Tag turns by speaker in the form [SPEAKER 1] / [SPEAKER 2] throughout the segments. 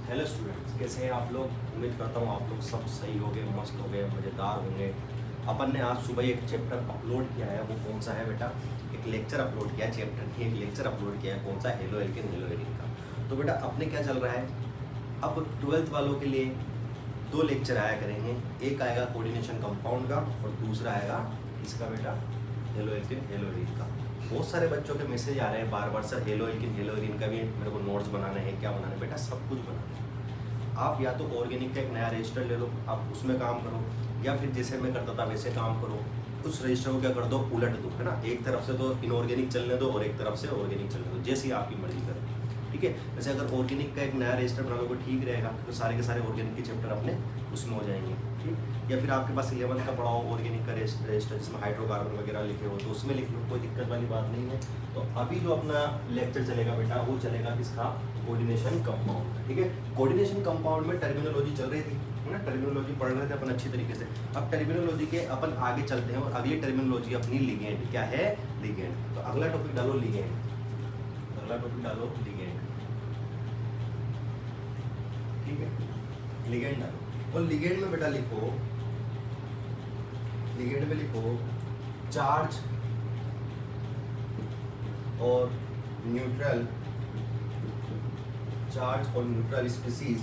[SPEAKER 1] Hello students, कैसे हैं आप लोग। उम्मीद करता हूँ आप लोग सब सही हो गए, मस्त हो गए, मज़ेदार होंगे। अपन ने आज सुबह एक चैप्टर अपलोड किया है। वो कौन सा है बेटा? एक लेक्चर अपलोड किया है, चैप्टर नहीं एक लेक्चर अपलोड किया है। कौन सा? हेलो एल्केन हेलो एरिन का। तो बेटा अपने क्या चल रहा है, अब 12th वालों के लिए दो लेक्चर आया करेंगे। एक आएगा कोऑर्डिनेशन कंपाउंड का और दूसरा आएगा इसका बेटा हेलो एल्केन हेलो एरिन का। बहुत सारे बच्चों के मैसेज आ रहे हैं बार बार, sir hello alkene hello arene का भी मेरे को नोट्स बनाना है। क्या बनाना है बेटा? सब कुछ बनाना है। आप या तो ऑर्गेनिक का एक नया रजिस्टर ले लो, आप उसमें काम करो, या फिर जैसे मैं करता था वैसे काम करो। उस रजिस्टर को क्या कर दो, उलट दो, है ना। एक तरफ से तो इनऑर्गेनिक चलने दो और एक तरफ से ऑर्गेनिक चलने दो, जैसी आपकी मर्जी करो। ठीक है। वैसे अगर ऑर्गेनिक का एक नया रजिस्टर बना लोगे ठीक रहेगा, तो सारे के सारे ऑर्गेनिक के चैप्टर अपने उसमें हो जाएंगे। ठीक। या फिर आपके पास 11th का पढ़ा हो ऑर्गेनिक का रजिस्टर जिसमें हाइड्रोकार्बन वगैरह लिखे हो तो उसमें लिख लो, कोई दिक्कत वाली बात नहीं है। तो अभी जो अपना लेक्चर चलेगा बेटा वो चलेगा किसका? Coordination compound. ठीक है। कोऑर्डिनेशन कंपाउंड में टर्मिनोलॉजी चल रही थी, है ना। टर्मिनोलॉजी पढ़ रहे थे अपन अच्छी तरीके से। अब टर्मिनोलॉजी के अपन आगे चलते हैं और अगली टर्मिनोलॉजी अपनी लिगेंड। क्या है? लिगेंड। तो अगला टॉपिक डालो लिगेंड। अगला टॉपिक डालो लिगेंड। ठीक है। लिगेंड डालो और लिगेंड में बेटा लिखो, लिगेंड में लिखो चार्ज और न्यूट्रल, चार्ज और न्यूट्रल स्पीसीज,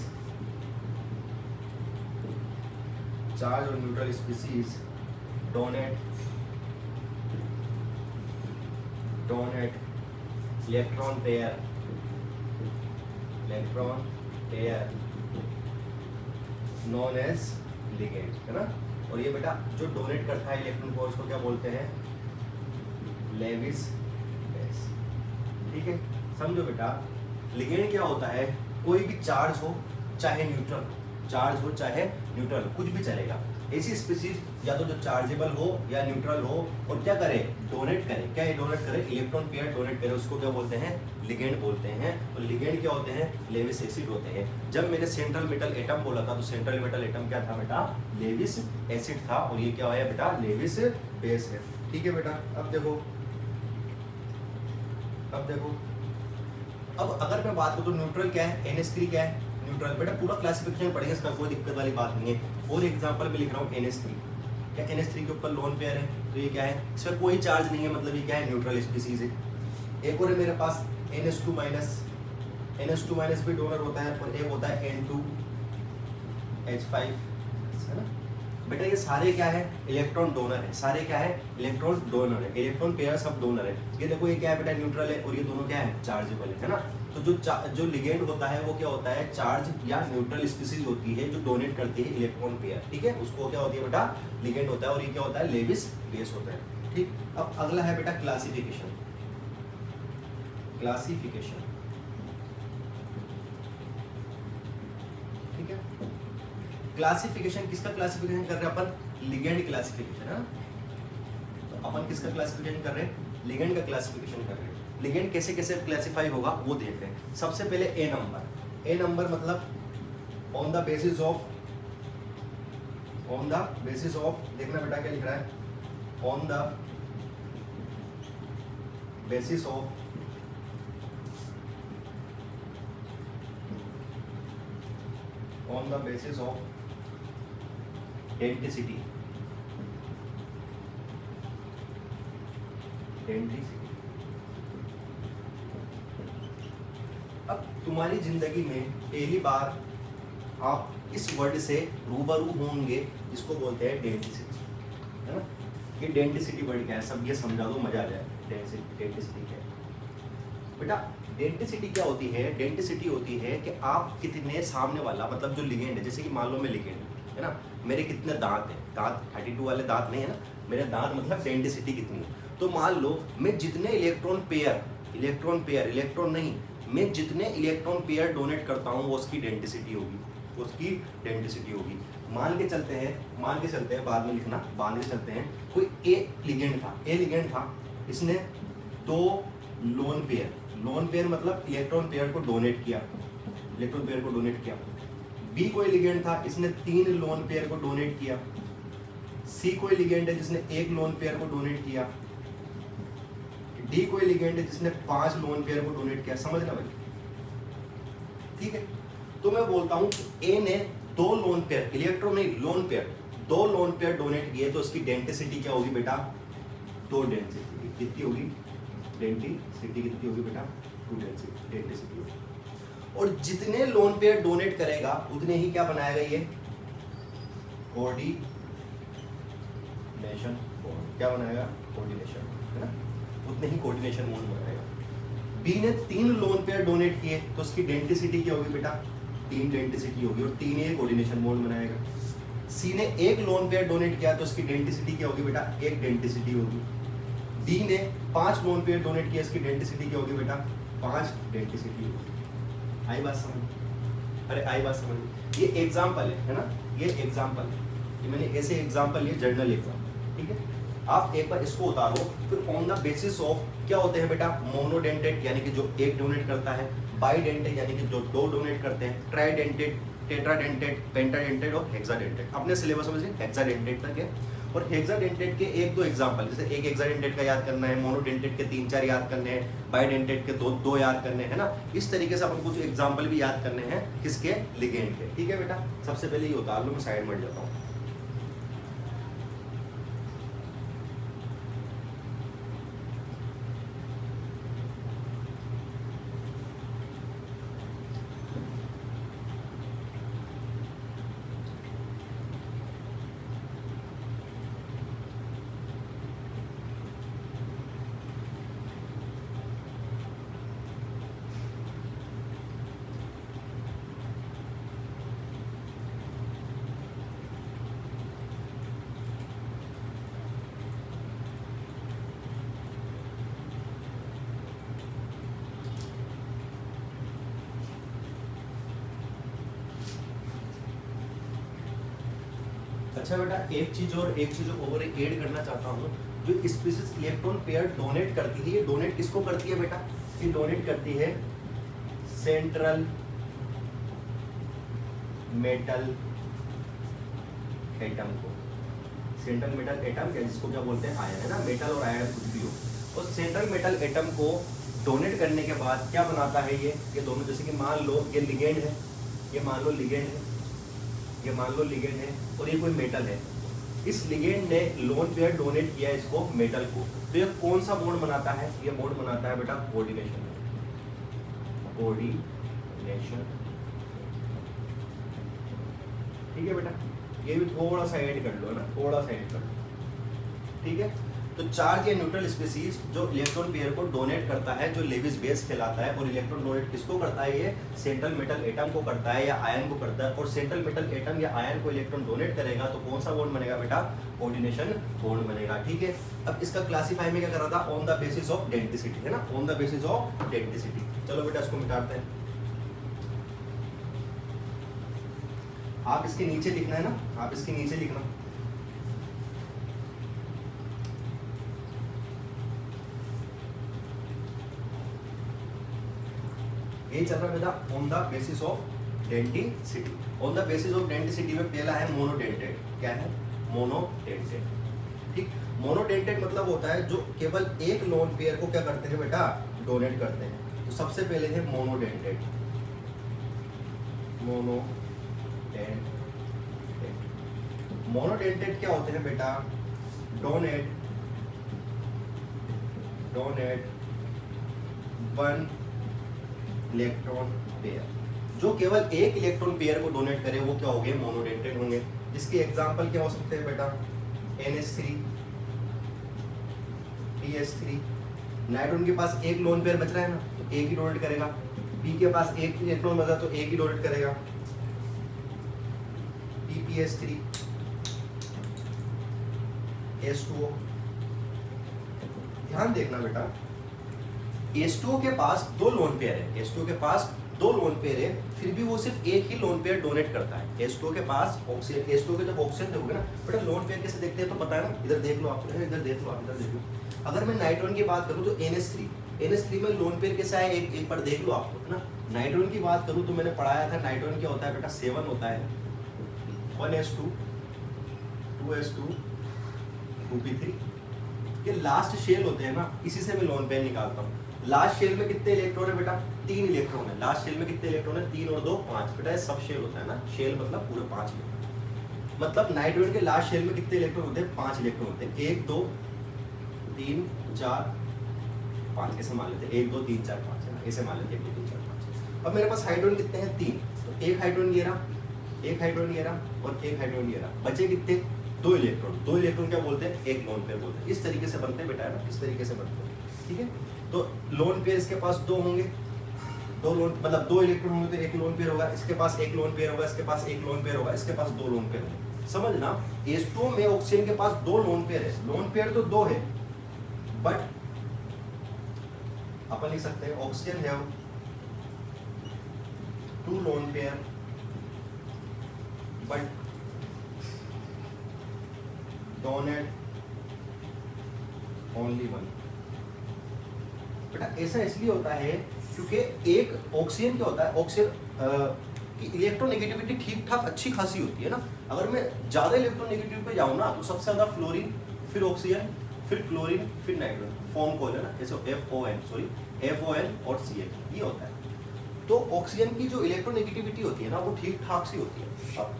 [SPEAKER 1] चार्ज और neutral species donate electron pair, electron pair known as ligand, है ना। और ये बेटा जो डोनेट करता है इलेक्ट्रॉन को उसको क्या बोलते हैं? Lewis base. ठीक है। समझो बेटा लिगेंड क्या होता है? कोई भी चार्ज हो चाहे न्यूट्रल हो, चार्ज हो चाहे न्यूट्रल, कुछ भी चलेगा। ऐसी स्पीसीज या तो जो चार्जेबल हो या न्यूट्रल हो और क्या करे? डोनेट करे। क्या डोनेट करे? इलेक्ट्रॉन पेयर डोनेट करे, उसको क्या बोलते हैं? लिगेंड बोलते हैं। और लिगेंड क्या होते हैं? लेविस एसिड होते हैं। जब मैंने सेंट्रल मेटल एटम बोला था तो सेंट्रल मेटल एटम क्या था बेटा? लेविस एसिड था। और ये क्या है बेटा? लेविस बेस है। ठीक है बेटा। अब देखो अब अगर मैं बात करूँ तो न्यूट्रल क्या है? NH3 क्या है? न्यूट्रल। बेटा पूरा क्लासिफिकेशन पढ़ेंगे, इसका कोई दिक्कत वाली बात नहीं है। और एग्जांपल में लिख रहा हूँ NH3। क्या NH3 के ऊपर लोन पेयर है तो ये क्या है? इसमें कोई चार्ज नहीं है, मतलब ये क्या है? न्यूट्रल स्पीसीज है। एक और है मेरे पास NH2 माइनस, NH2 माइनस भी डोनर होता है और एक होता है N2H5, है ना। बेटा ये सारे क्या है? इलेक्ट्रॉन डोनर है। सारे क्या है? इलेक्ट्रॉन डोनर है। इलेक्ट्रॉन पेयर सब डोनर है। ये देखो ये क्या है बेटा? न्यूट्रल है और ये दोनों क्या है? चार्जेबल है ना। तो जो लिगेंड होता है वो क्या होता है? चार्ज या न्यूट्रल स्पीसीज होती है जो डोनेट करती है इलेक्ट्रॉन पेयर। ठीक है। उसको क्या होती है बेटा? लिगेंड होता है। और ये क्या होता है? लेविस बेस होता है। ठीक। अब अगला है बेटा क्लासिफिकेशन। क्लासिफिकेशन। ठीक है। क्लासिफिकेशन किसका क्लासिफिकेशन कर रहे हैं अपन? लिगेंड क्लासिफिकेशन, है ना। तो अपन किसका क्लासिफिकेशन कर रहे हैं? लिगेंड का क्लासिफिकेशन कर रहे हैं। लिगेंड कैसे कैसे क्लासिफाई होगा वो देख रहे हैं। सबसे पहले ए नंबर। ए नंबर मतलब ऑन द बेसिस ऑफ, देखना बेटा क्या लिख रहा है? On the basis of density. अब तुम्हारी जिंदगी में पहली बार आप इस वर्ड से रूबरू होंगे जिसको बोलते हैं डेंसिटी, है ना। ये डेंसिटी वर्ड क्या है? सब ये समझा दो, मजा आ जाए। डेंसिटी क्या है बेटा? डेंसिटी क्या होती है? डेंसिटी होती है कि आप कितने सामने वाला, मतलब जो लिगेंड है, जैसे कि मान लो मैं लिगेंड है ना, मेरे कितने दांत हैं? दांत 32 वाले दांत नहीं है ना, मेरे दांत मतलब डेंसिटी कितनी है। तो मान लो मैं जितने इलेक्ट्रॉन नहीं, मैं जितने इलेक्ट्रॉन पेयर डोनेट करता हूँ वो उसकी डेंसिटी होगी। मान के चलते हैं, बाद में लिखना, मान के चलते हैं कोई ए लिगेंड था, इसने 2 लोन पेयर मतलब इलेक्ट्रॉन पेयर को डोनेट किया। बी कोई लिगेंड था, इसने 3 लोन पेयर को डोनेट किया। सी कोई लिगेंड है जिसने 1 लोन पेयर को डोनेट किया। डी कोई लिगेंड है जिसने 5 लोन पेयर को डोनेट किया। समझना भाई, ठीक है। तो मैं बोलता हूँ ए ने 2 लोन पेयर, इलेक्ट्रॉन नहीं lone pair, 2 lone pair donate किए, तो इसकी डेंसिटी क्या होगी बेटा? 2 डेंसिटी कितनी होगी? डेंसिटी कितनी होगी बेटा? 2 डेंसिटी होगी। और जितने लोन पेयर डोनेट करेगा उतने ही क्या बनाएगा ये? Coordination bond. क्या बनाएगा? कोऑर्डिनेशन, है ना? उतने ही कोऑर्डिनेशन बॉन्ड बनाएगा। बी ने 3 लोन पेयर डोनेट किए, तो उसकी डेंसिटी क्या होगी बेटा? 3 डेंसिटी होगी, और 3 ये कोऑर्डिनेशन बॉन्ड बनाएगा। सी ने 1 लोन पेयर डोनेट किया, तो उसकी डेंसिटी क्या होगी बेटा? 1 डेंसिटी होगी। डी ने 5 लोन पेयर डोनेट किया, इसकी डेंसिटी क्या होगी बेटा? 5 डेंसिटी होगी। आई बात समझ? अरे आई बात समझ? ये एग्जाम्पल है ना? ये एग्जाम्पल है, ये मैंने ऐसे एग्जाम्पल लिए, जर्नल एग्जाम, ठीक है? आप एक बार इसको उतारो, फिर ऑन द बेसिस ऑफ क्या होते हैं बेटा? मोनोडेंटेट यानी कि जो 1 डोनेट करता है, बाइडेंटेट यानी कि जो 2 डोनेट करते हैं, ट्राइडेंटेट, टेट्राडेंटेट, पेंटाडेंटेट और हेक्साडेंटेट। अपने सिलेबस में से हेक्साडेंटेट तक है। और हेक्साडेंटेट के 1-2 एग्जांपल, जैसे एक हेक्साडेंटेट का याद करना है, मोनोडेंटेट के 3-4 याद करने हैं, बाइडेंटेट के 2 याद करने हैं, ना? इस तरीके से अपन कुछ एग्जांपल भी याद करने हैं, किसके? लिगेंड के, ठीक है बेटा? सबसे पहले ये उतार लो, मैं साइड में जाता हूँ। अच्छा बेटा, एक चीज और ऐड करना चाहता हूँ। जो स्पीशीज इलेक्ट्रॉन पेयर डोनेट करती है, ये डोनेट किसको करती है बेटा? ये डोनेट करती है सेंट्रल मेटल एटम को। सेंट्रल मेटल एटम क्या, जिसको क्या बोलते हैं? आयन, है ना? मेटल और आयन कुछ भी हो। और सेंट्रल मेटल एटम को डोनेट करने के बाद क्या बनाता है ये दोनों? जैसे कि मान लो ये लिगेंड है, ये मान लो लिगेंड है, ये मान लो लिगेंड है, और ये कोई मेटल है। इस लिगेंड ने लोन पेयर डोनेट किया इसको, मेटल को, तो ये कौन सा बॉन्ड बनाता है? ये बॉन्ड बनाता है बेटा कोऑर्डिनेशन। कोऑर्डिनेशन, ठीक है बेटा? ये भी थोड़ा सा ऐड कर लो, है ना? थोड़ा सा ऐड कर लो, ठीक है? तो चार्ज या न्यूट्रल स्पीसीज जो इलेक्ट्रॉन पेयर को डोनेट करता है, जो लेविस बेस कहलाता है, और इलेक्ट्रॉन डोनेट किसको करता है? ये सेंट्रल मेटल एटम को करता है या आयन को करता है। और सेंट्रल मेटल एटम या आयन को इलेक्ट्रॉन डोनेट करेगा तो कौन सा बॉन्ड बनेगा बेटा? कोऑर्डिनेशन बॉन्ड बनेगा, ठीक है? अब इसका क्लासीफाई में क्या कर रहा था? On the basis of density, है ना? On the basis of density. चलो बेटा इसको मिटाते हैं। आप इसके नीचे लिखना है ना, आप इसके नीचे लिखना। ये चल रहा है बेटा on the basis of density. On the basis of density में पहला है मोनोडेंटेट। क्या है? मोनोडेंटेट, ठीक? मोनोडेंटेट मतलब होता है जो केवल एक लोन पेयर को क्या करते हैं बेटा? डोनेट करते हैं। तो सबसे पहले है मोनोडेंटेट। मोनोडेंटेट क्या होते हैं बेटा? Donate 1 electron pair. जो केवल एक इलेक्ट्रॉन पेयर को डोनेट करे वो क्या होंगे? मोनोडेंटेट होंगे। जिसके एग्जांपल क्या हो सकते हैं बेटा? NH3, PS3। नाइट्रोजन के पास एक लोन पेयर बच रहा है ना, तो एक ही डोनेट करेगा। P के पास एक इलेक्ट्रॉन बचा तो एक ही डोनेट करेगा, PPS3, H2O। ध्यान देखना बेटा, H2O के पास 2 लोन पेयर है, H2O के पास 2 लोन पेयर है, फिर भी वो सिर्फ एक ही लोन पेयर डोनेट करता है। H2O के पास ऑक्सीजन, H2O के जब ऑक्सीजन देखोगे ना बेटा, लोन पेयर कैसे देखते हैं तो पता है ना? इधर देख लो आप, इधर देख लो आप, इधर देख लो। अगर मैं नाइट्रोजन की बात करूं तो NH3 में लोन पेयर कैसा है? एक बार देख लो आपको, है ना? नाइट्रोजन की बात करूं तो मैंने पढ़ाया था, नाइट्रोजन क्या होता है बेटा? 7 होता है, 1s2, 2s2, 2p3। ये लास्ट शेल होते हैं ना, इसी से मैं लोन पेयर निकालता हूँ। लास्ट शेल में कितने इलेक्ट्रॉन है बेटा? 3 इलेक्ट्रॉन है। लास्ट शेल में कितने इलेक्ट्रॉन है? 3 और 2 5। बेटा सब शेल होता है ना, शेल मतलब पूरे 5 इलेक्ट्रॉन। मतलब नाइट्रोजन के लास्ट शेल में कितने इलेक्ट्रॉन होते हैं? 5 इलेक्ट्रॉन होते हैं। 1 2 3 4 5 ऐसे मान लेते हैं। 1 2 3 4 5 है ना, ऐसे मान लेते हैं 1 2 3 4 5। अब मेरे पास हाइड्रोजन कितने हैं? 3। तो एक हाइड्रोजन ये रहा, एक हाइड्रोजन ये रहा और एक हाइड्रोजन ये रहा। बचे कितने? 2 इलेक्ट्रॉन। 2 इलेक्ट्रॉन क्या बोलते हैं? एक लोन पेयर बोलते हैं। इस तरीके से बनते हैं बेटा, है ना, इस तरीके से बनते हैं। ठीक है, तो लोन पेयर इसके पास 2 होंगे, 2 लोन मतलब 2 इलेक्ट्रॉन होंगे तो एक लोन पेयर होगा। इसके पास एक लोन पेयर होगा, इसके पास एक लोन पेयर होगा, इसके पास 2 लोन पेयर होंगे। समझना, H2O में ऑक्सीजन के पास 2 लोन पेयर है। लोन पेयर तो 2 है, बट अपन लिख सकते हैं oxygen have 2 lone pair but donate only 1। बेटा ऐसा इसलिए होता है क्योंकि एक ऑक्सीजन क्या होता है, ऑक्सीजन की इलेक्ट्रोनेगेटिविटी ठीक ठाक अच्छी खासी होती है ना। अगर मैं ज्यादा इलेक्ट्रोनेगेटिव पे जाऊं ना तो सबसे ज्यादा फ्लोरीन, फिर ऑक्सीजन, फिर क्लोरीन, फिर नाइट्रोजन फॉर्म को है ना, जैसे FON और CH ये होता है। तो ऑक्सीजन की जो इलेक्ट्रोनेगेटिविटी होती है ना वो ठीक ठाक सी होती है। अब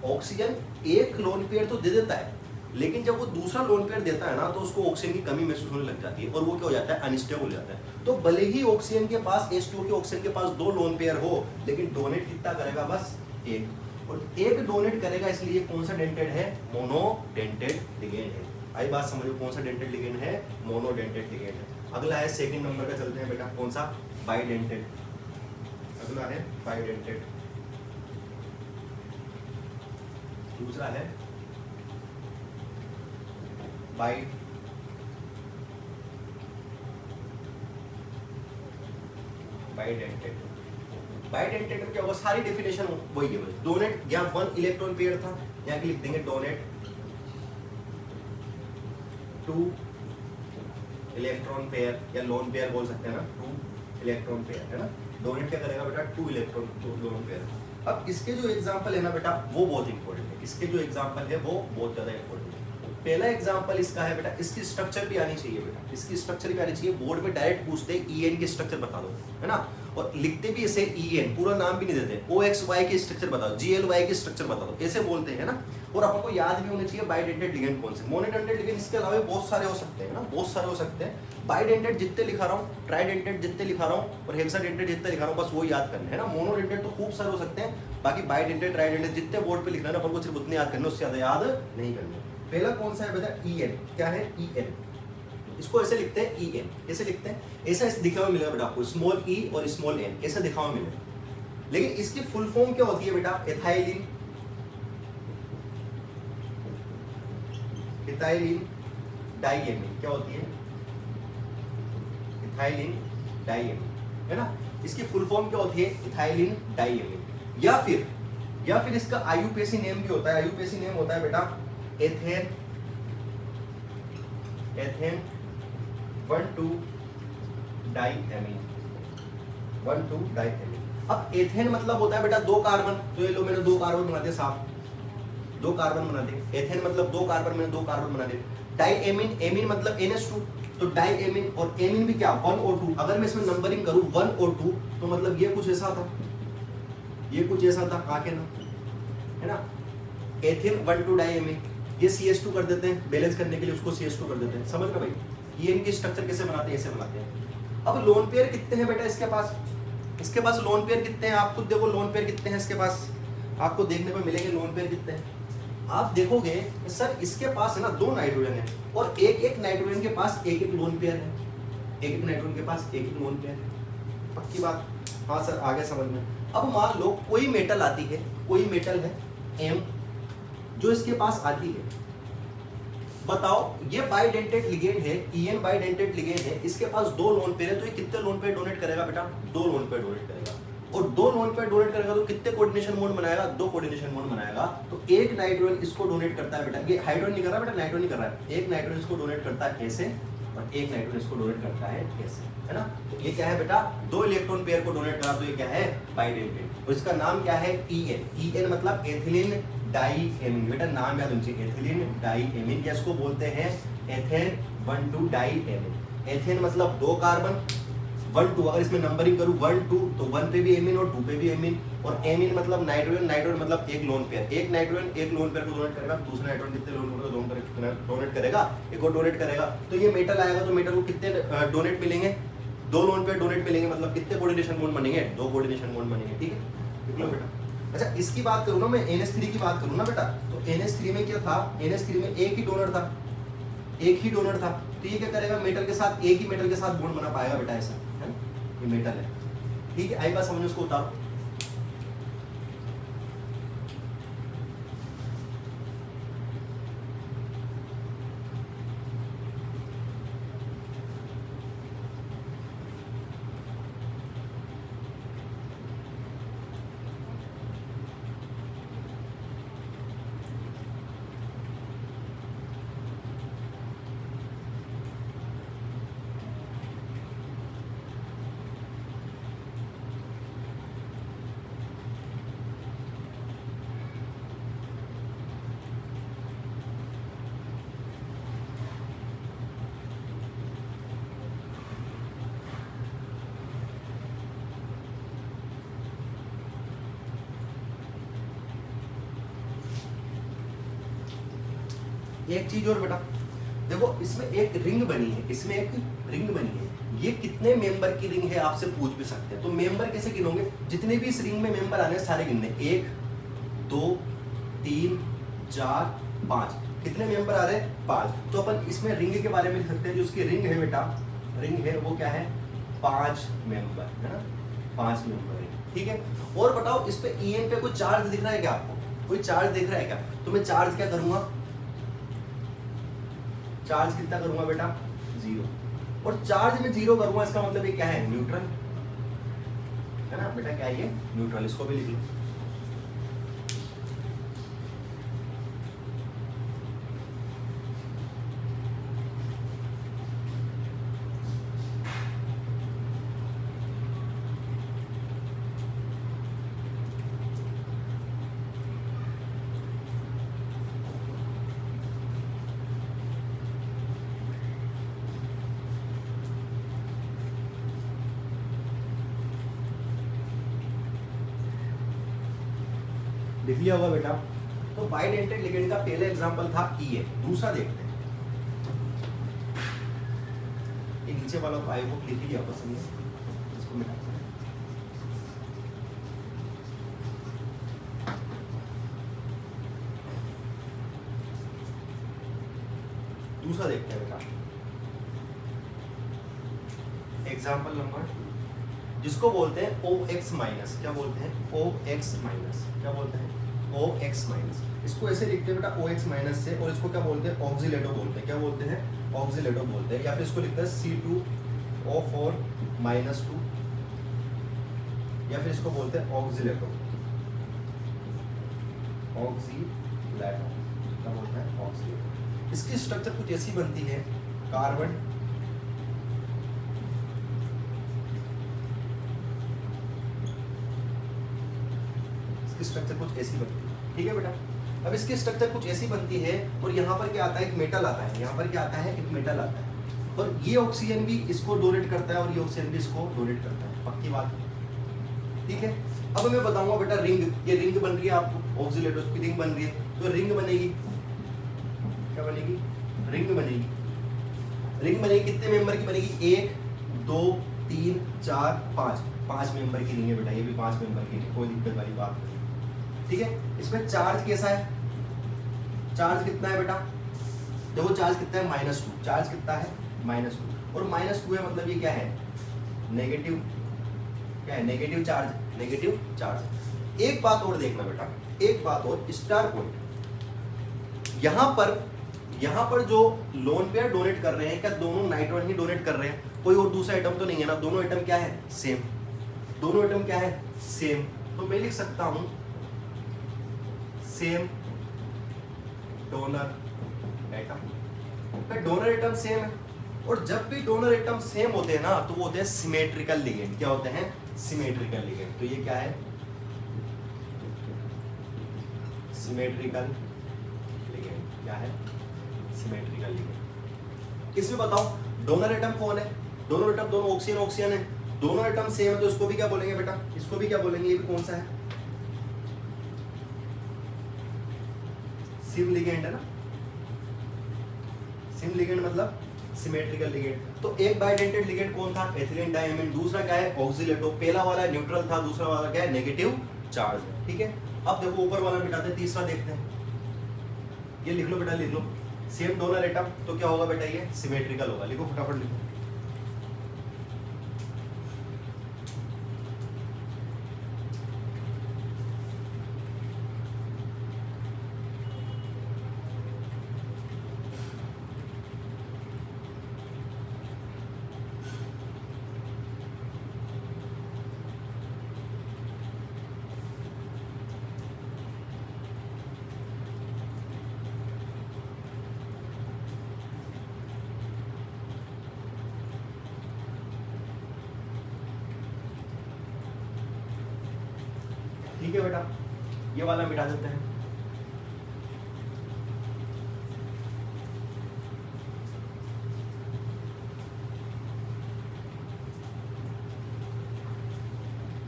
[SPEAKER 1] ऑक्सीजन एक लोन पेयर तो दे देता है, लेकिन जब वो दूसरा लोन पेयर देता है ना तो उसको ऑक्सीजन की कमी महसूस होने लग जाती है और वो क्या हो जाता है? अनस्टेबल हो जाता है। तो भले ही ऑक्सीजन के पास H2O के ऑक्सीजन के पास 2 लोन पेयर हो, लेकिन डोनेट कितना करेगा? बस एक। और एक डोनेट करेगा, इसलिए कौन सा डेंटेड है? मोनोडेंटेड लिगेंड है। आई बात समझो, कौन सा डेंटेड लिगेंड है? मोनोडेंटेड लिगेंड है। अगला है सेकंड नंबर का, चलते हैं बेटा, कौन सा? बाइडेंटेड। अगला है बाइडेंटेड, दूसरा है बाइडेंटेड। बाइडेंटेड में क्या होगा? सारी डेफिनेशन वही है। डोनेट, यहाँ 1 इलेक्ट्रॉन पेयर था, यहाँ लिख देंगे डोनेट 2 इलेक्ट्रॉन पेयर, या लोन पेयर बोल सकते हैं ना, 2 इलेक्ट्रॉन पेयर, है ना। डोनेट क्या करेगा बेटा? 2 इलेक्ट्रॉन लोन पेयर। अब इसके जो एग्जांपल है ना बेटा वो बहुत इंपॉर्टेंट है। इसके जो एग्जांपल है वो बहुत ज्यादा इंपॉर्टेंट है। पहला एग्जांपल इसका है बेटा, इसकी स्ट्रक्चर भी आनी चाहिए बेटा, इसकी स्ट्रक्चर भी आनी चाहिए। बोर्ड में डायरेक्ट पूछते हैं EN की स्ट्रक्चर बता दो, है ना, और लिखते भी इसे EN, पूरा नाम भी नहीं देते। OXY की स्ट्रक्चर बताओ, GLY की स्ट्रक्चर बता दो, ऐसे बोलते हैं ना। और अपन को याद भी होना चाहिए बाइडेंटेड लिगेंड कौन से। मोनोडेंटेड लिगेंड इसके अलावा बहुत सारे हो सकते हैं ना, बहुत सारे हो सकते हैं। बाइडेंटेड जितने लिखा रहा हूँ, ट्राइडेंटेड जितने लिखा रहा हूँ और हेक्साडेंटेड जितने लिखा रहा हूँ, बस वो याद करना है ना। मोनोडेंटेड तो खूब सारे हो सकते हैं, बाकी बाइडेंटेड ट्राइडेंटेड जितने बोर्ड पे लिखना है ना अपन को सिर्फ उतने याद करने, उससे ज्यादा याद नहीं करना। पहला कौन सा है बेटा? EN। क्या है? EN। इसको ऐसे लिखते हैं EN, ऐसे लिखते हैं, ऐसा ऐसे दिखा हुआ मिलेगा बेटा आपको, स्मॉल e और स्मॉल n ऐसे दिखा हुआ मिलेगा। लेकिन इसकी फुल फॉर्म क्या होती है बेटा? Ethylene, ethylene diamine. क्या होती है? इथाइलिन डाइएमिन, है ना। इसकी फुल फॉर्म क्या होती है? Ethylene diamine. या फिर इसका आईयूपीएसी नेम भी होता है। आईयूपीएसी नेम होता है बेटा एथेन 1,2 डाइएमिन, 1,2 डाइएमिन। अब एथेन मतलब होता है बेटा 2 कार्बन। तो ये लो मैंने 2 कार्बन बना दिए साहब, 2 कार्बन बना दे। एथेन मतलब 2 कार्बन, मैंने 2 कार्बन बना दे। डाइएमिन, एमिन मतलब NH2, तो डाइएमिन और एमिन भी क्या? 1 और 2। अगर मैं इसमें नंबरिंग करूं 1 और 2 तो मतलब ये कुछ ऐसा था, ये कुछ ऐसा था, आके ना, है ना। एथेन 1,2 डाइएमिन, ये CH2 कर देते हैं, बैलेंस करने के लिए उसको CH2 कर देते हैं। समझ रहे भाई? ये इनकी स्ट्रक्चर कैसे बनाते हैं? ऐसे बनाते हैं। अब लोन पेयर कितने हैं बेटा इसके पास? इसके पास लोन पेयर कितने हैं? आप खुद देखो लोन पेयर कितने हैं इसके पास, आपको देखने को मिलेंगे लोन पेयर कितने हैं। आप देखोगे सर इसके पास है ना 2 नाइट्रोजन है और एक नाइट्रोजन के पास एक लोन पेयर है, एक नाइट्रोजन के पास एक लोन पेयर है। पक्की बात? हाँ सर, आगे समझ में। अब मान लो कोई मेटल आती है, कोई मेटल है M जो इसके पास आती है, बताओ ये बाइडेंटेड लिगेंड है, EN बाइडेंटेड लिगेंड है, इसके पास 2 लोन पेयर है, तो ये कितने लोन पेयर डोनेट करेगा बेटा? 2 लोन पेयर डोनेट करेगा। और 2 लोन पेयर डोनेट करेगा तो कितने कोऑर्डिनेशन मोड बनाएगा? 2 कोऑर्डिनेशन मोड बनाएगा। तो एक नाइट्रोजन इसको डोनेट करता है बेटा, ये हाइड्रोजन नहीं कर रहा बेटा, नाइट्रोजन नहीं कर रहा है। एक नाइट्रोजन इसको डोनेट करता है ऐसे और एक नाइट्रोजन इसको डोनेट करता है ऐसे, है ना। तो ये क्या है बेटा? 2 इलेक्ट्रॉन पेयर को डोनेट करा, तो ये क्या है? बाइडेंटेड। और इसका नाम क्या है? EN मतलब एथिलीन डाइएमिन। बेटा नाम याद होना चाहिए, एथिलीन डाइएमिन, या इसको बोलते हैं एथेन 1,2 डाइएमिन। एथेन मतलब 2 कार्बन 1 2, अगर इसमें नंबरिंग करूं 1 2 तो 1 पे भी एमीन और 2 पे भी एमीन, और एमीन मतलब नाइट्रोजन, नाइट्रोजन मतलब एक लोन पेयर, एक नाइट्रोजन एक लोन पेयर को डोनेट करेगा, दूसरा नाइट्रोजन कितने लोन पेयर को डोनेट करेगा, एक और डोनेट करेगा, तो ये मेटल आएगा, तो मेटल को कितने डोनेट मिलेंगे, 2 लोन पेयर डोनेट मिलेंगे, मतलब कितने कोऑर्डिनेशन बॉन्ड बनेंगे, 2 कोऑर्डिनेशन बॉन्ड बनेंगे, ठीक है, देख लो बेटा। अच्छा इसकी बात करूँ ना मैं, NH3 की बात करूँ ना बेटा, तो NH3 में क्या था, NH3 में एक ही डोनर था, एक ही डोनर था, तो ये क्या करेगा, मेटल के साथ, एक ही मेटल के साथ बॉन्ड बना पाएगा बेटा, ऐसा है ना, ये मेटल है, ठीक है, आई बात समझो, उसको उतारो। एक चीज और बेटा, देखो इसमें एक रिंग बनी है, इसमें एक रिंग बनी है, ये कितने मेंबर की रिंग है आपसे पूछ भी सकते हैं, तो मेंबर कैसे गिनोगे, जितने भी इस रिंग में मेंबर आने सारे गिनने, 1 2 3 4 5, कितने मेंबर आ रहे हैं, 5, तो अपन इसमें रिंग के बारे में लिख सकते हैं, जो उसकी रिंग है बेटा, रिंग है वो क्या है, 5 मेंबर है ना, 5 मेंबर है, ठीक है। और बताओ इस पे EN पे कोई चार्ज दिख रहा है क्या आपको, कोई चार्ज दिख रहा है क्या, तो मैं चार्ज क्या करूंगा, चार्ज कितना करूंगा बेटा, 0, और चार्ज में 0 करूंगा, इसका मतलब ये क्या है, न्यूट्रल है ना बेटा, क्या है ये, न्यूट्रल, इसको भी लिख लो। लिख लिया होगा बेटा। तो बाइडेंटेड लिगेंड का पहला एग्जांपल था EN, दूसरा देखते हैं, ये नीचे वाला को आई होप लिख लिया आपस में, इसको मिटाते हैं। दूसरा देखते हैं बेटा, एग्जांपल नंबर, जिसको बोलते हैं OX माइनस, क्या बोलते हैं, OX माइनस, क्या बोलते हैं, OX माइनस, इसको ऐसे लिखते हैं बेटा OX माइनस से, और इसको क्या बोलते हैं, ऑक्सीलेटो बोलते हैं, क्या बोलते हैं, ऑक्सीलेटो बोलते हैं, या फिर इसको लिखते हैं C2O4 माइनस 2, या फिर इसको बोलते हैं ऑक्सीलेटो, ऑक्सीलेटो, क्या बोलते हैं, ऑक्सीलेटो। इसकी स्ट्रक्चर कुछ ऐसी बनती है, कार्बन स्ट्रक्चर कुछ ऐसी बनती है, ठीक है बेटा। अब इसकी स्ट्रक्चर कुछ ऐसी बनती है, और यहाँ पर क्या आता है, एक मेटल आता है, यहाँ पर क्या आता है, एक मेटल आता है, और ये ऑक्सीजन भी इसको डोनेट करता है, और ये ऑक्सीजन भी इसको डोनेट करता है, पक्की बात, ठीक है। अब मैं बताऊंगा बेटा रिंग, ये रिंग बन रही है आपको, ऑक्सीलेटो की रिंग बन रही है, तो रिंग बनेगी, क्या बनेगी, रिंग बनेगी, रिंग बनेगी, कितने मेंबर की बनेगी, 1 2 3 4 5, 5 मेंबर की रिंग है बेटा, ये भी 5 मेंबर की, कोई दिक्कत वाली बात नहीं, ठीक है। इसमें चार्ज कैसा है, चार्ज कितना है बेटा, देखो चार्ज कितना है, -2, चार्ज कितना है, -2, और -2 है मतलब ये क्या है, नेगेटिव, क्या है, नेगेटिव चार्ज, नेगेटिव चार्ज। एक बात और देखना बेटा, एक बात और, स्टार पॉइंट, यहाँ पर जो लोन पेयर डोनेट कर रहे हैं, क्या दोनों नाइट्रोजन ही डोनेट कर रहे हैं, कोई और दूसरा आइटम तो नहीं है ना, दोनों आइटम क्या है, सेम, दोनों आइटम क्या है, सेम, तो मैं लिख सकता हूं same donor atom, donor atom same है, और जब भी डोनर एटम सेम होते हैं ना, तो वो होते हैं सिमेट्रिकल लिगेंड, क्या होते हैं, सिमेट्रिकल लिगेंड, तो ये क्या है, सिमेट्रिकल लिगेंड, क्या है, सिमेट्रिकल लिगेंड। इसमें बताओ डोनर एटम कौन है, डोनर एटम दोनों ऑक्सीजन ऑक्सीजन है, दोनों एटम सेम है तो इसको भी क्या बोलेंगे बेटा, इसको भी क्या बोलेंगे, ये भी कौन सा है, सिम लिगेंड है ना, सिम लिगेंड मतलब सिमेट्रिकल लिगेंड। तो एक बाइडेंटेड लिगेंड कौन था, एथिलीन डाइमीन, दूसरा क्या है ऑक्सीलेटो, पहला वाला न्यूट्रल था, दूसरा वाला क्या है नेगेटिव चार्ज है, ठीक है। अब देखो ऊपर वाला मिटाते हैं, तीसरा देखते हैं, ये लिख लो बेटा, लिख लो, सेम डोनर एटम तो क्या होगा बेटा, ये सिमेट्रिकल होगा, लिखो फटाफट लिखो। ठीक है बेटा, ये वाला मिटा देते हैं।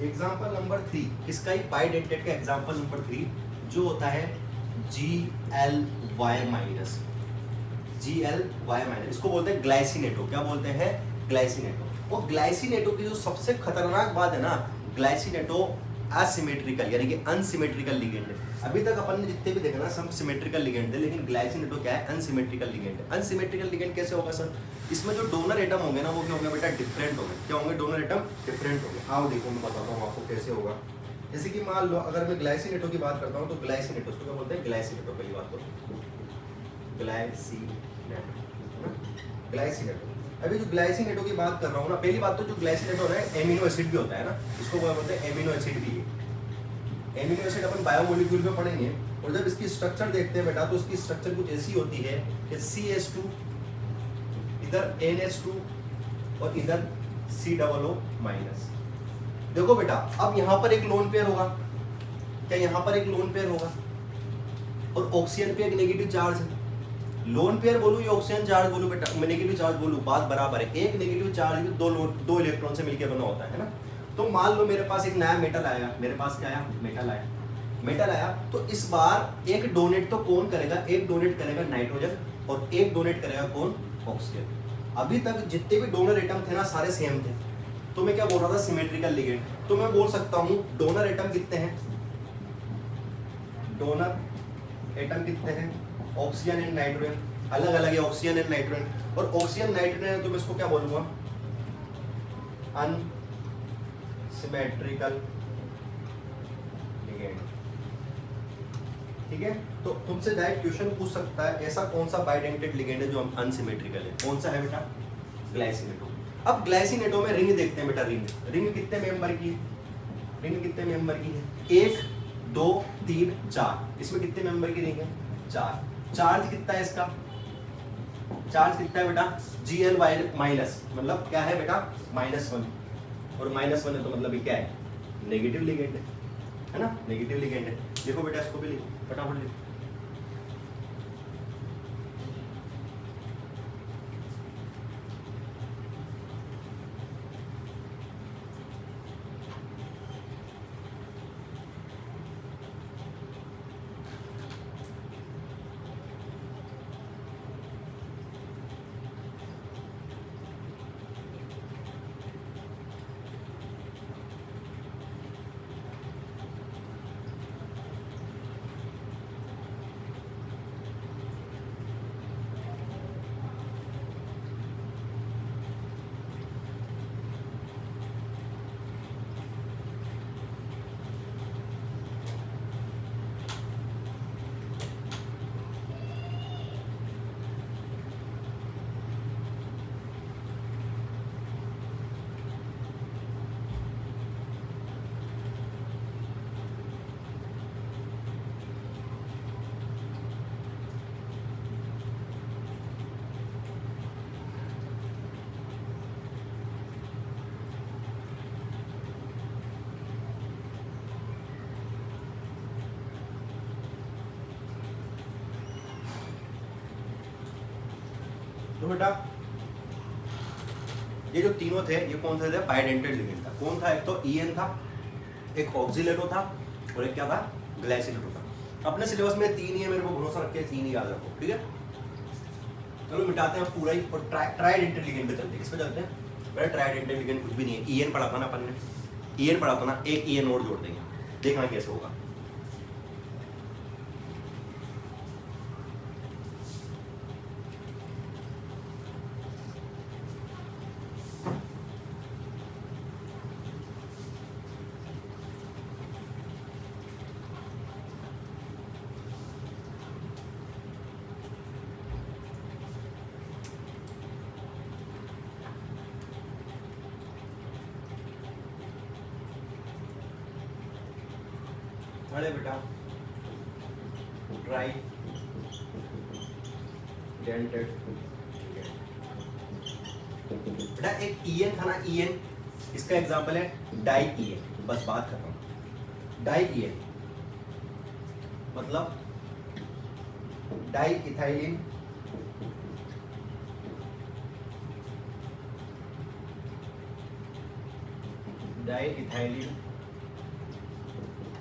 [SPEAKER 1] एग्जाम्पल नंबर 3, किसका, ही बाइडेंटेड का एग्जाम्पल नंबर 3 जो होता है GLY माइनस, GLY माइनस, इसको बोलते हैं ग्लाइसिनेटो, क्या बोलते हैं, ग्लाइसिनेटो। और ग्लाइसिनेटो की जो सबसे खतरनाक बात है ना, ग्लाइसिनेटो असिमेट्रिकल यानी कि अनसिमेट्रिकल लिगेंड है। अभी तक अपन ने जितने भी देखा ना सब सिमेट्रिकल लिगेंड थे, लेकिन ग्लाइसिनेटो क्या है, अनसिमेट्रिकल लिगेंड है। अनसिमेट्रिकल लिगेंड कैसे होगा सर, इसमें जो डोनर एटम होंगे ना वो क्या होंगे बेटा, डिफरेंट होंगे, क्या होंगे, डोनर एटम डिफरेंट होंगे। आओ देखो मैं बताता हूँ आपको कैसे होगा। जैसे कि मान लो अगर मैं ग्लाइसिनेटो की बात करता हूँ तो ग्लाइसिनेटो, उसको क्या बोलते हैं, ग्लाइसिनेटो, पहली बात करो ग्लाइसिनेटो, ग्लाइसिनेटो। अभी जो ग्लाइसिनेटो की बात कर रहा हूँ ना, पहली बात तो जो ग्लाइसिनेटो है एमिनो एसिड भी होता है ना, इसको क्या बोलते हैं, एमिनो एसिड भी है। एमिनो एसिड अपन बायोमोलिक्यूल में पढ़ेंगे, और जब इसकी स्ट्रक्चर देखते हैं बेटा तो उसकी स्ट्रक्चर कुछ ऐसी होती है कि CH2, इधर NH2 और इधर COO माइनस। देखो बेटा अब यहाँ पर एक लोन पेयर होगा, क्या यहाँ पर एक लोन पेयर होगा, और ऑक्सीजन पे एक नेगेटिव चार्ज है। लोन पेयर बोलूं या ऑक्सीजन चार्ज बोलूं बेटा, मैं नेगेटिव चार्ज बोलूं, बात बराबर है। एक नेगेटिव चार्ज भी दो इलेक्ट्रॉन से मिलकर बना होता है ना। तो मान लो मेरे पास एक नया मेटल आया, मेरे पास क्या आया, मेटल आया, तो इस बार एक डोनेट तो कौन करेगा, एक डोनेट करेगा नाइट्रोजन और एक डोनेट करेगा कौन, ऑक्सीजन। अभी तक जितने भी डोनर एटम थे ना सारे सेम थे, तो मैं क्या बोल रहा था, सिमेट्रिकल लिगेंड। तो मैं बोल सकता हूँ डोनर एटम कितने हैं, डोनर एटम कितने हैं, ऑक्सीजन एंड नाइट्रोजन, अलग अलग है ऑक्सीजन एंड नाइट्रोजन। और ऑक्सीजन नाइट्रोजन तो मैं इसको क्या बोलूंगा, अनसिमेट्रिकल लिगेंड, ठीक है। तो तुमसे डायरेक्ट क्वेश्चन पूछ सकता है ऐसा कौन सा बाइडेंटेड लिगेंड है जो अनसिमेट्रिकल है, कौन सा है बेटा, ग्लाइसिनेटो। अब ग्लाइसिनेटो में रिंग देखते हैं बेटा, रिंग कितने मेंबर की, रिंग कितने मेंबर की है, 1 2 3 4, इसमें कितने मेंबर की रिंग है, 4। चार्ज कितना है इसका, चार्ज कितना है बेटा, GL माइनस, मतलब क्या है बेटा, -1, और -1 है तो मतलब ये क्या है, नेगेटिव लिगेंड है ना, नेगेटिव लिगेंड है। देखो बेटा इसको भी लिखो, फटाफट लिखो। तो बेटा ये जो तीनों थे ये कौन से थे? बाइडेंटेड लिगेंड था। कौन था? एक तो EN था, एक ऑक्सिलेटो था और एक क्या था? ग्लाइसिलेटो था। अपने सिलेबस में 3 ही है, मेरे को भरोसा रख के 3 ही याद रखो, ठीक है। चलो मिटाते हैं पूरा ही और ट्राइडेंटेड लिगेंड पे चलते हैं। किस पे चलते हैं? मेरा ट्राइडेंटेड लिगेंड कुछ भी नहीं है। EN पढ़ा था ना अपन ने, EN पढ़ा था ना, एक EN और जोड़ देंगे, देखना कैसे होगा। अरे बेटा ट्राई डेंटेड बेटा एक EN था ना, EN इसका एग्जांपल है डाई EN। बस बात खत्म। डाई EN मतलब डाई इथाइलिन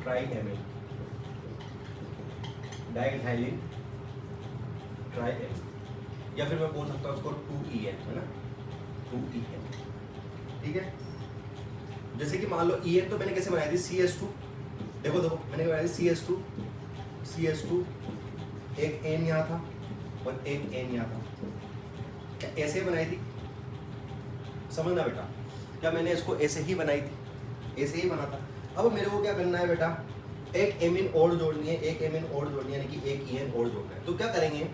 [SPEAKER 1] ट्राइएमिन, डाइइथाइलिन ट्राइएमिन, या फिर मैं बोल सकता हूँ उसको 2EN, है ना, 2EN, ठीक है। जैसे कि मान लो EN तो मैंने कैसे बनाई थी? CH2, देखो मैंने बनाई थी CH2, एक N यहाँ था और एक N यहाँ था, क्या ऐसे बनाई थी? समझना बेटा, क्या मैंने इसको ऐसे ही बनाई थी? ऐसे ही बना था। अब मेरे को क्या करना है बेटा? एक एमिन और जोड़नी है, एक एमिन और जोड़नी है, यानी कि एक EN और जोड़ना है। तो क्या करेंगे?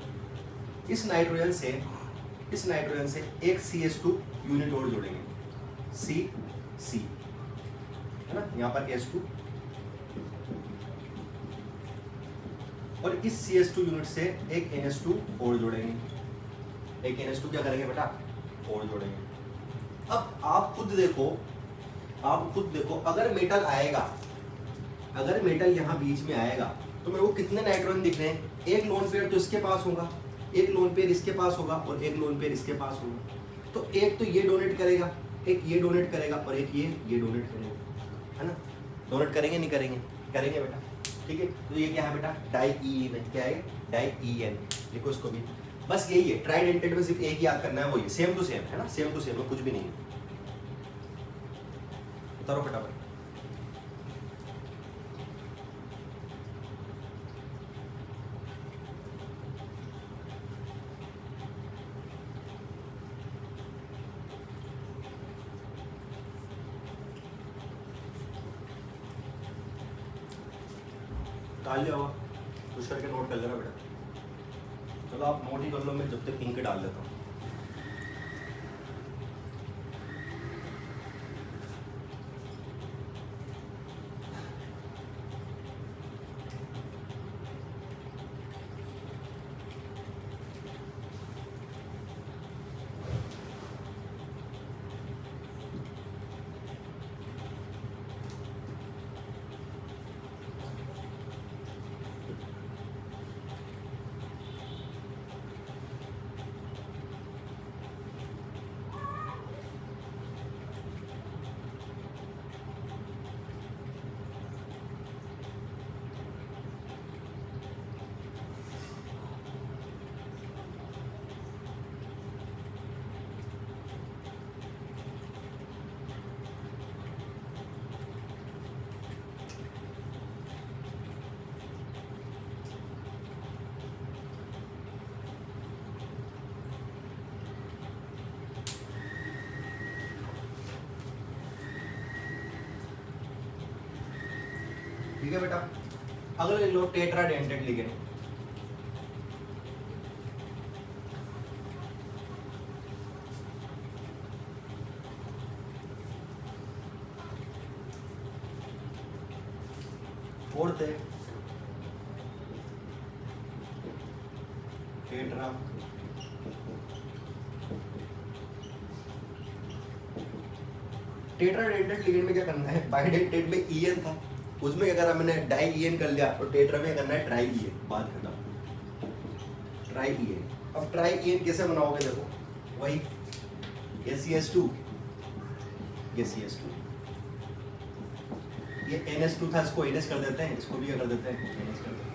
[SPEAKER 1] इस नाइट्रोजन से एक CH2 यूनिट और जोड़ेंगे, C है ना, यहाँ पर H2, और इस CH2 यूनिट से एक NH2 और जोड़ेंगे। एक NH2 क्या करेंगे बेटा? और जोड़ेंगे। अब आप खुद देखो अगर मेटल यहाँ बीच में आएगा तो मेरे को कितने नाइट्रोजन दिख रहे हैं? एक लोन पेयर तो इसके पास होगा, एक लोन पेयर इसके पास होगा और एक लोन पेयर इसके पास होगा। तो एक तो ये डोनेट करेगा, एक ये डोनेट करेगा और एक ये डोनेट करेगा, है ना। डोनेट करेंगे नहीं करेंगे? करेंगे बेटा, ठीक है। तो ये क्या है बेटा? डाई-EN, क्या है? डाई-EN, देखो इसको भी। बस यही है, ट्राइडेंटेड में सिर्फ एक याद करना है, वो ये सेम टू सेम है ना, सेम टू सेम है, कुछ भी नहीं है। उतारो फटाफट। डाल लिया होगा, कुछ करके नोट कर लेना बेटा। चलो आप नोट ही कर लो, मैं जब तक इंक डाल लेता हूँ। ठीक है बेटा। अगला ले लो टेट्राडेंटेड लिगेंड। फोर्थ है टेट्रा टेट्राडेंटेड लिगेंड में क्या करना है? बाइडेंटेड में EN था, उसमें क्या करा मैंने? डाई-EN कर लिया। और टेट्रा में करना है ट्राई-EN। बात खत्म, ट्राई-EN। अब ट्राई-EN कैसे बनाओगे? देखो वही CH2 ये CS2, ये NH2 था, इसको NH कर देते हैं, इसको भी क्या कर देते हैं, NH कर देते हैं।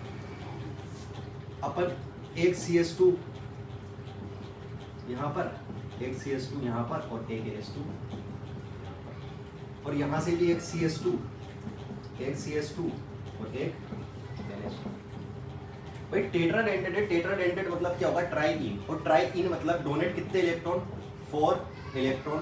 [SPEAKER 1] अपन एक CS2 यहाँ पर, एक CS2 यहाँ पर और एक NH2, और यहाँ से भी एक CS2 और एक NH2। भाई टेट्राडेंटेट है, टेट्राडेंटेट मतलब क्या होगा, ट्राई इन, और ट्राई इन मतलब डोनेट कितने इलेक्ट्रॉन, 4 इलेक्ट्रॉन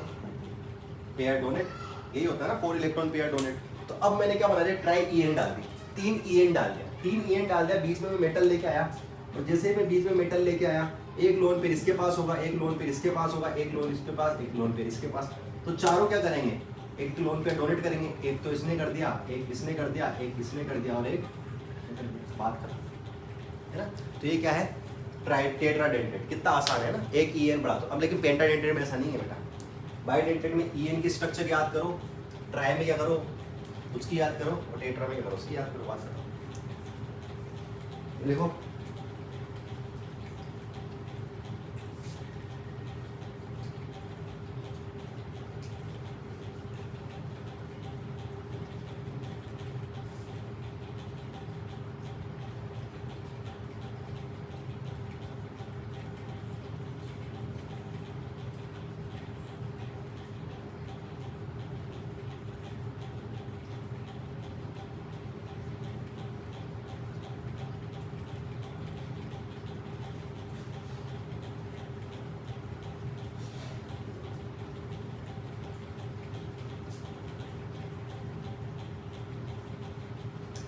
[SPEAKER 1] पेयर डोनेट, यही होता है ना, 4 इलेक्ट्रॉन पेयर डोनेट। तो अब मैंने क्या बना दिया, ट्राई EN डाल दी, 3 EN डाल दिया, 3 EN डाल दिया, बीच में मैं मेटल लेके आया, और जैसे मैं बीच में मेटल लेके आया, एक लोन पेयर इसके पास होगा, एक लोन पेयर इसके पास होगा, एक लोन इसके पास, एक लोन पेयर इसके पास। तो चारों क्या करेंगे, एक तो लोन पेयर डोनेट करेंगे, एक तो इसने कर दिया, एक इसने कर दिया, एक इसने कर दिया, और एक बात कर, है ना। तो ये क्या है, टेट्राडेंटेट, कितना आसान है ना, एक EN बढ़ा दो। अब लेकिन पेंटाडेंटेट में ऐसा नहीं है बेटा, बाइडेंटेट में EN की स्ट्रक्चर याद करो, ट्राई में क्या करो उसकी याद करो, और टेट्रा में क्या करो उसकी याद करो, बात करो। देखो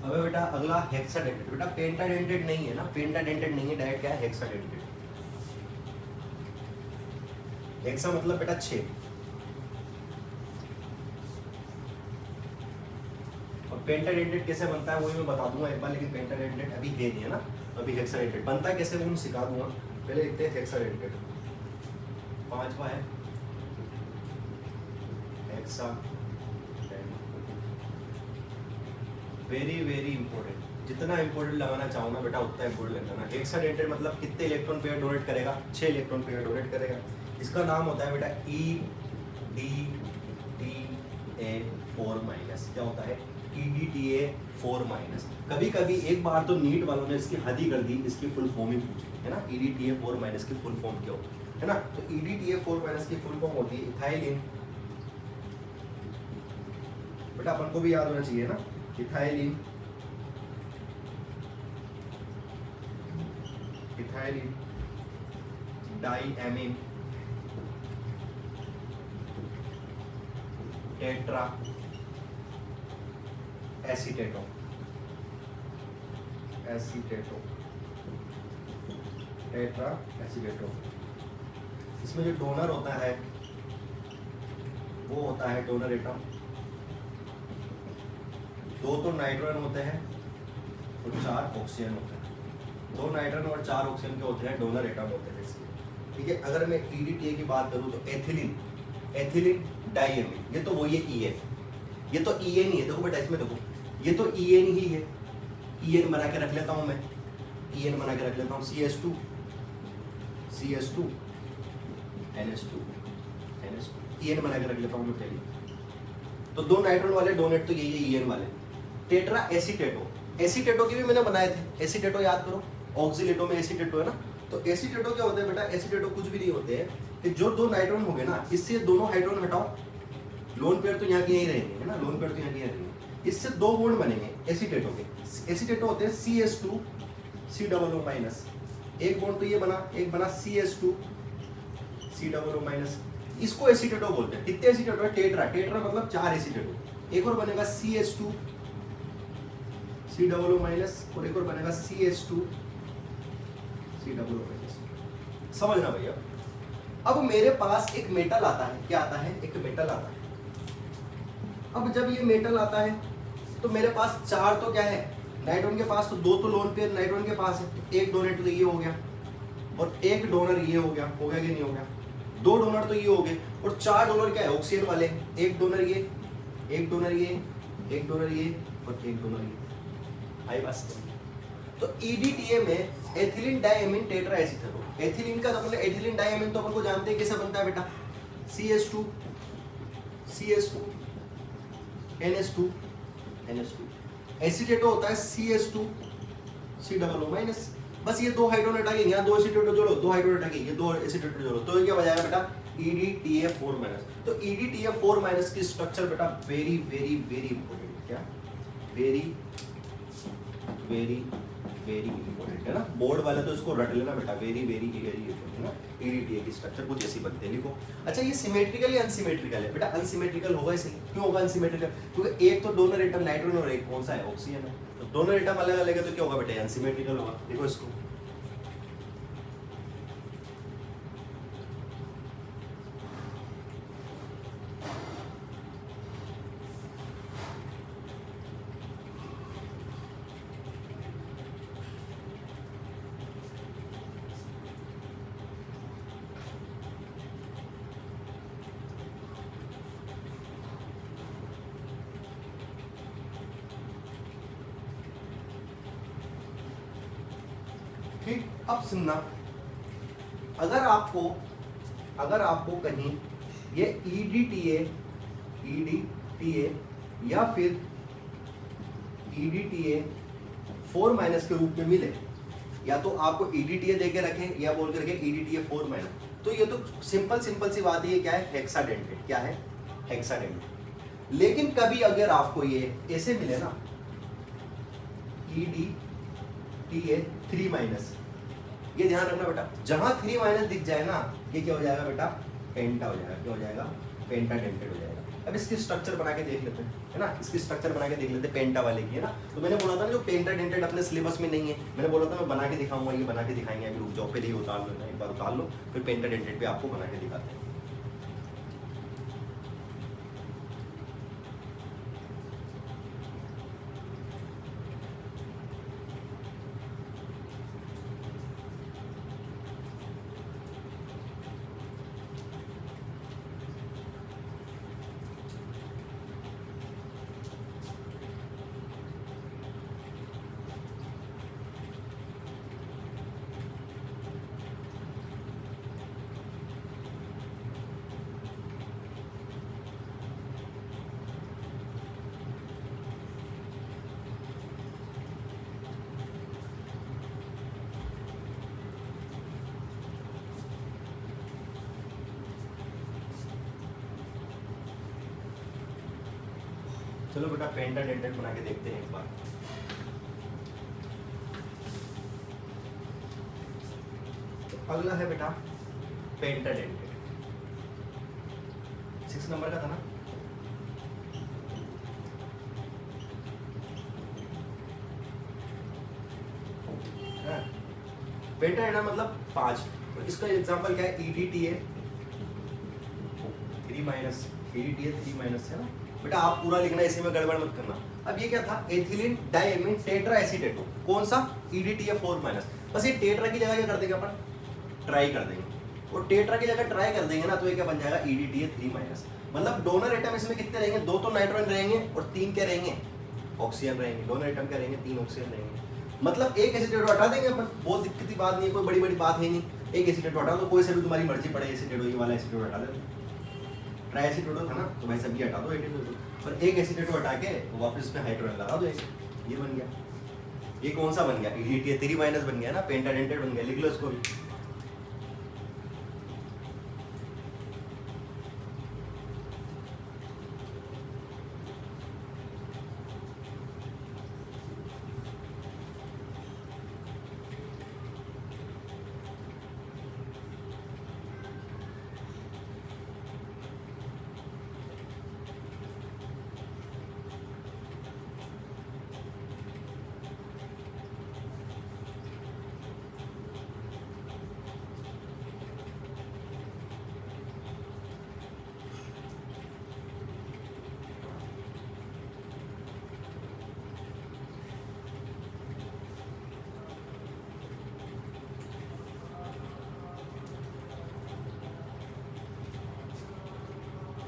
[SPEAKER 1] अबे बेटा अगला हेक्साडेंटेट, बेटा पेंटाडेंटेट नहीं है ना, पेंटाडेंटेट नहीं है, डायरेक्ट क्या है, हेक्साडेंटेट। हेक्सा मतलब बेटा 6, और पेंटाडेंटेट कैसे बनता है वही मैं बता दूंगा एक बार, लेकिन पेंटाडेंटेट अभी है नहीं है ना, अभी हेक्साडेंटेट बनता है कैसे वो मैं सिखा दूंगा। पहले लिखते हैं हेक्साडेंटेट, 5वां है हेक्सा, वेरी वेरी इंपॉर्टेंट, जितना इंपॉर्टेंट लगाना चाहो ना बेटा उतना इंपॉर्टेंट लगाना। हेक्साडेंटेट मतलब कितने इलेक्ट्रॉन पेयर डोनेट करेगा, 6 इलेक्ट्रॉन पेयर डोनेट करेगा। इसका नाम होता है बेटा EDTA4-, क्या होता है, EDTA4-। कभी कभी एक बार तो नीट वालों ने इसकी हद ही कर दी, इसकी फुल फॉर्म ही पूछ ली है ना, EDTA4- की फुल फॉर्म क्या होती है ना। तो EDTA4- की फुल फॉर्म होती है इथाइलिन, बेटा अपन को भी याद होना चाहिए ना, ethylene, ethylene diamine tetra acetato, tetra acetato. इसमें जो डोनर होता है वो होता है डोनर एटम, 2 तो नाइट्रोजन होते हैं और 4 ऑक्सीजन होते हैं, 2 नाइट्रोजन और 4 ऑक्सीजन के होते हैं, डोनर एटम होते हैं इसके। ठीक है, अगर मैं EDTA की बात करूं तो एथिलीन डाइएमीन, ये तो वही है EN, ये तो EN ही है। देखो बेटा इसमें देखो, ये तो EN ही है, EN बना के रख लेता हूं मैं, EN बना के रख लेता हूं, CS2 NH2 EN बना के रख लेता हूं मैं पहले। तो 2 नाइट्रोजन वाले डोनेट तो यही है EN वाले। टेट्रा एसीटेटो की भी मैंने बनाए थे, एसीटेटो याद करो, ऑक्सीलेटो में एसीटेटो है ना। तो एसीटेटो क्या होता है बेटा, एसीटेटो कुछ भी नहीं होते हैं कि जो 2 नाइट्रोजन हो गए ना, इससे दोनों हाइड्रोजन हटाओ, लोन पेयर तो यहाँ की यहीं रहेंगे है ना, लोन पेयर तो यहाँ की रहेंगे, इससे 2 बॉन्ड बनेंगे एसीटेटो के। एसीटेटो होते हैं CS2 C+O-, एक बॉन्ड तो ये बना, एक बना CS2 C+O-, इसको एसीटेटो बोलते हैं। कितने एसीटेटो है, टेट्रा मतलब 4 एसीटेटो, एक और बनेगा CS2 C+O- और एक और बनेगा CS2 C+O-। समझना भैया। अब मेरे पास एक मेटल आता है, क्या आता है, एक मेटल आता है। अब जब ये मेटल आता है तो मेरे पास 4 तो क्या है, नाइट्रोजन के पास तो 2 तो लोन पेयर नाइट्रोजन के पास है, तो एक डोनेट तो ये हो गया और एक डोनर ये हो गया कि नहीं हो गया, 2 डोनर तो ये हो गए, और 4 डोनर क्या है, ऑक्सीजन वाले, एक डोनर ये, एक डोनर ये, एक डोनर ये और एक डोनर ये। आई बस। तो EDTA में एथिलीन डाइएमीन टेट्रा एसीटेटो, एथिलीन का मतलब एथिलीन डाइएमीन तो अपन को जानते हैं कैसे बनता है बेटा, CS2 CS2 NH2 NH2, एसीटेटो होता है CS2 COO-। बस ये दो हाइड्रोजन हटा के यहाँ दो एसीटेटो जोड़ो, दो हाइड्रोजन हटा के ये दो एसीटेटो जोड़ो, तो ये क्या बजाएगा बेटा EDTA4-। तो EDTA4- की स्ट्रक्चर बेटा वेरी वेरी वेरी इंपॉर्टेंट, क्या वेरी वेरी वेरी इंपॉर्टेंट है ना। बोर्ड वाले तो इसको रट लेना बेटा, वेरी वेरी वेरी इंपॉर्टेंट ना। EDTA की स्ट्रक्चर कुछ ऐसी बनती है, लिखो। अच्छा ये सिमेट्रिकल या अनसिमेट्रिकल है बेटा? अनसिमेट्रिकल होगा इसे। क्यों होगा अनसिमेट्रिकल? क्योंकि एक तो डोनर एटम नाइट्रोजन और एक कौन सा है? ऑक्सीजन है। तो दोनों एटम अलग अलग है तो क्या होगा बेटा? अनसिमेट्रिकल होगा। देखो इसको, ठीक। अब सुनना, अगर आपको कहीं ये EDTA या फिर EDTA4- के रूप में मिले, या तो आपको EDTA देके रखें या बोल के रखें EDTA4-, तो ये तो सिंपल सी बात है, ये क्या है? हेक्साडेंटेड। क्या है? हेक्साडेंटेड। लेकिन कभी अगर आपको ये ऐसे मिले ना, EDTA3-, ये ध्यान रखना बेटा, जहां 3- दिख जाए ना, ये क्या हो जाएगा बेटा? पेंटा हो जाएगा। क्या हो जाएगा? पेंटाडेंटेड हो जाएगा। अब इसकी स्ट्रक्चर बना के देख लेते हैं, है ना। इसकी स्ट्रक्चर बना के देख लेते हैं पेंटा वाले की, है ना। तो मैंने बोला था ना जो पेंटाडेंटेड अपने सिलेबस में नहीं है, मैंने बोला था मैं बना के दिखाऊंगा, ये बना के दिखाएंगे। अभी रुक जाओ, पहले ही उतार लो, एक बार उतार लो, फिर पेंटाडेंटेड पे आपको बना के दिखाते हैं। चलो बेटा पेंटाडेंटेड बना के देखते हैं एक बार। तो अगला है बेटा पेंटाडेंटेड, 6 नंबर का था ना। पेंटाडेंटेड मतलब 5। तो इसका एग्जांपल क्या है? EDTA3- है ना बेटा। आप पूरा लिखना, इसी में गड़बड़ मत करना। अब ये क्या था? एथिलीन डाइएमीन टेट्रा एसीटेटो, कौन सा? EDTA4-। बस ये टेट्रा की जगह क्या कर देंगे अपन? ट्राई कर देंगे। और टेट्रा की जगह ट्राई कर देंगे ना, तो ये क्या बन जाएगा? EDTA3-। मतलब डोनर एटम इसमें कितने रहेंगे? 2 तो नाइट्रोजन रहेंगे और 3 क्या रहेंगे? ऑक्सीजन रहेंगे। डोनर एटम क्या रहेंगे? 3 ऑक्सीजन रहेंगे। मतलब एक एसीटेटो हटा देंगे अपन, बहुत दिक्कत की बात नहीं है, कोई बड़ी बड़ी बात है नहीं। एक एसीटेटो हटा दो, कोई से भी तुम्हारी मर्जी पड़े, एसीटेटो ये वाला एसीटेटो हटा दो। ट्राई एसीटेटो था ना, तो भाई सब ये हटा दो, पर एक एसीटेटो हटा के वापस पे हाइड्रोजन लगा दो। ये बन गया। ये कौन सा बन गया? EDTA3- बन गया ना, पेंटाडेंटेड बन गया। लिख लो इसको भी।